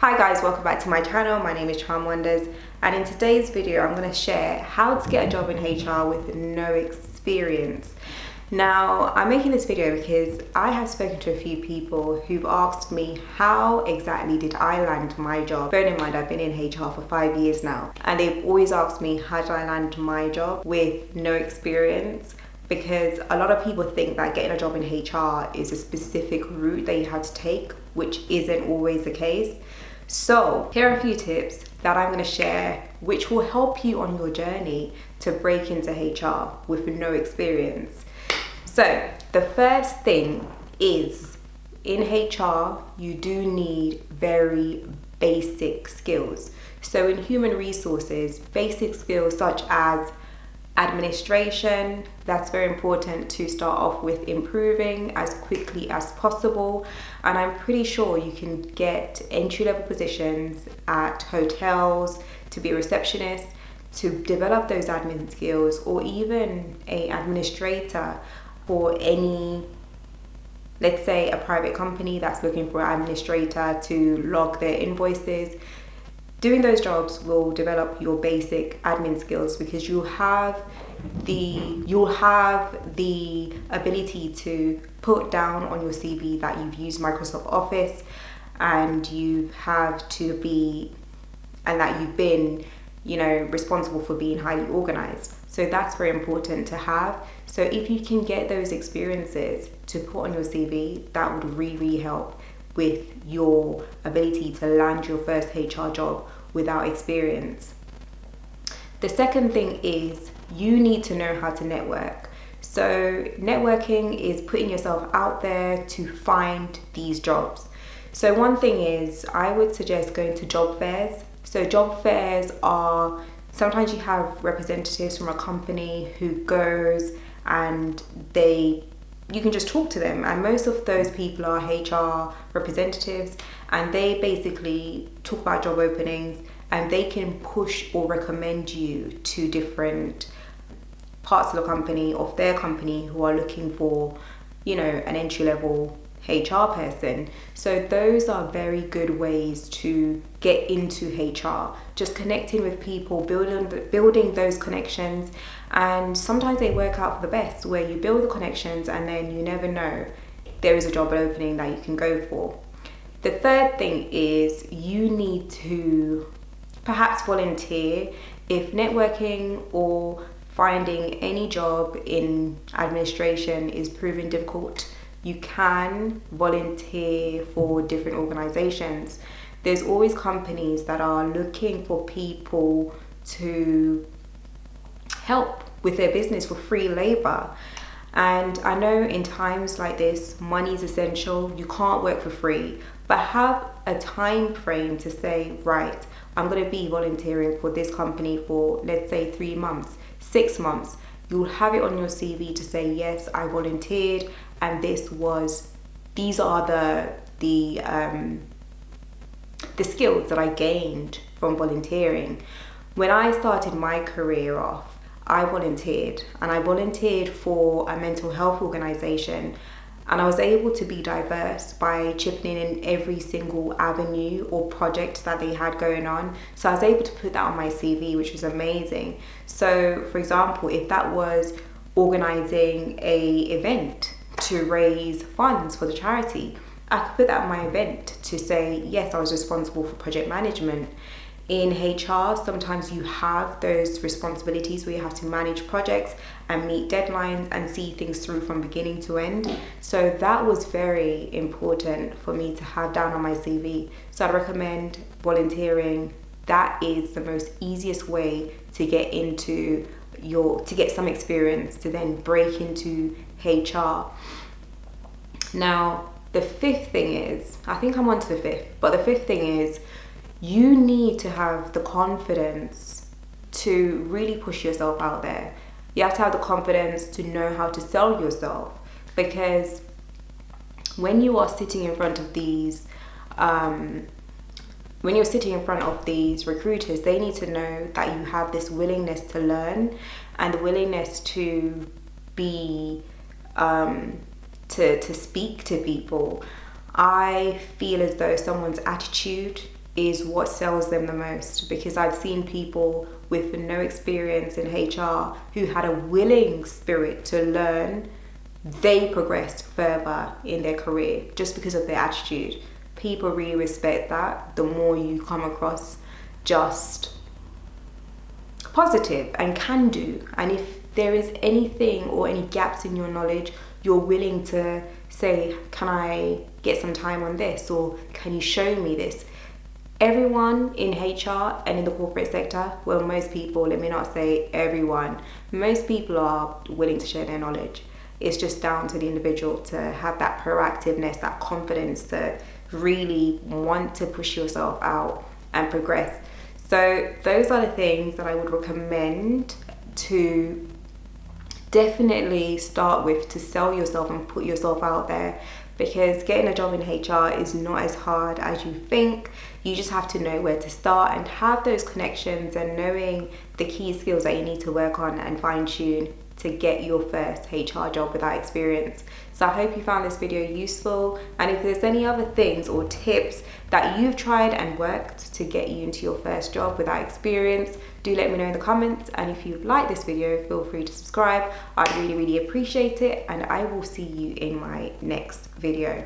Hi guys, welcome back to my channel. My name is Charm Wonders, and in today's video I'm going to share how to get a job in HR with no experience. Now, I'm making this video because I have spoken to a few people who've asked me how exactly did I land my job. Bear in mind, I've been in HR for 5 years now, and they've always asked me how did I land my job with no experience, because a lot of people think that getting a job in HR is a specific route that you have to take, which isn't always the case. So here are a few tips that I'm going to share which will help you on your journey to break into HR with no experience. So the first thing is, in HR you do need very basic skills. So in human resources, basic skills such as administration, that's very important to start off with improving as quickly as possible. And I'm pretty sure you can get entry-level positions at hotels to be a receptionist, to develop those admin skills, or even an administrator for any, let's say a private company that's looking for an administrator to log their invoices. Doing those jobs will develop your basic admin skills, because you'll have the ability to put down on your CV that you've used Microsoft Office and that you've been, responsible for being highly organized. So that's very important to have. So if you can get those experiences to put on your CV, that would really help with your ability to land your first HR job without experience. The second thing is you need to know how to network. So networking is putting yourself out there to find these jobs. So one thing is, I would suggest going to job fairs. So job fairs are, sometimes you have representatives from a company who goes and you can just talk to them, and most of those people are HR representatives, and they basically talk about job openings, and they can push or recommend you to different parts of the company, of their company, who are looking for, an entry-level HR person. So those are very good ways to get into HR, just connecting with people, building those connections. And sometimes they work out for the best, where you build the connections and then you never know, there is a job opening that you can go for. The third thing is you need to perhaps volunteer. If networking or finding any job in administration is proving difficult, you can volunteer for different organizations. There's always companies that are looking for people to help with their business for free labor. And I know in times like this, money is essential. You can't work for free, but have a time frame to say, right, I'm going to be volunteering for this company for, let's say, 3 months, 6 months. You'll have it on your CV to say, yes, I volunteered, and these are the skills that I gained from volunteering. When I started my career off, I volunteered, and I volunteered for a mental health organization, and I was able to be diverse by chipping in every single avenue or project that they had going on. So I was able to put that on my CV, which was amazing. So for example, if that was organizing an event to raise funds for the charity, I could put that on my event to say, yes, I was responsible for project management. In HR, sometimes you have those responsibilities where you have to manage projects and meet deadlines and see things through from beginning to end. So that was very important for me to have down on my CV. So I'd recommend volunteering. That is the most easiest way to get some experience to then break into HR. Now, the fifth thing is, I think I'm on to the fifth, but the fifth thing is, you need to have the confidence to really push yourself out there. You have to have the confidence to know how to sell yourself, because when you are sitting in front of these recruiters, they need to know that you have this willingness to learn and the willingness to be to speak to people. I feel as though someone's attitude is what sells them the most, because I've seen people with no experience in HR who had a willing spirit to learn. They progressed further in their career just because of their attitude. People really respect that. The more you come across just positive and can do, and if there is anything or any gaps in your knowledge, you're willing to say, can I get some time on this, or can you show me this? Everyone in HR and in the corporate sector, well, most people, let me not say everyone, most people are willing to share their knowledge. It's just down to the individual to have that proactiveness, that confidence to really want to push yourself out and progress. So those are the things that I would recommend to definitely start with, to sell yourself and put yourself out there, because getting a job in HR is not as hard as you think. You just have to know where to start and have those connections and knowing the key skills that you need to work on and fine tune to get your first HR job with that experience. So I hope you found this video useful, and if there's any other things or tips that you've tried and worked to get you into your first job with that experience, do let me know in the comments. And if you like this video, feel free to subscribe. I'd really appreciate it, and I will see you in my next video.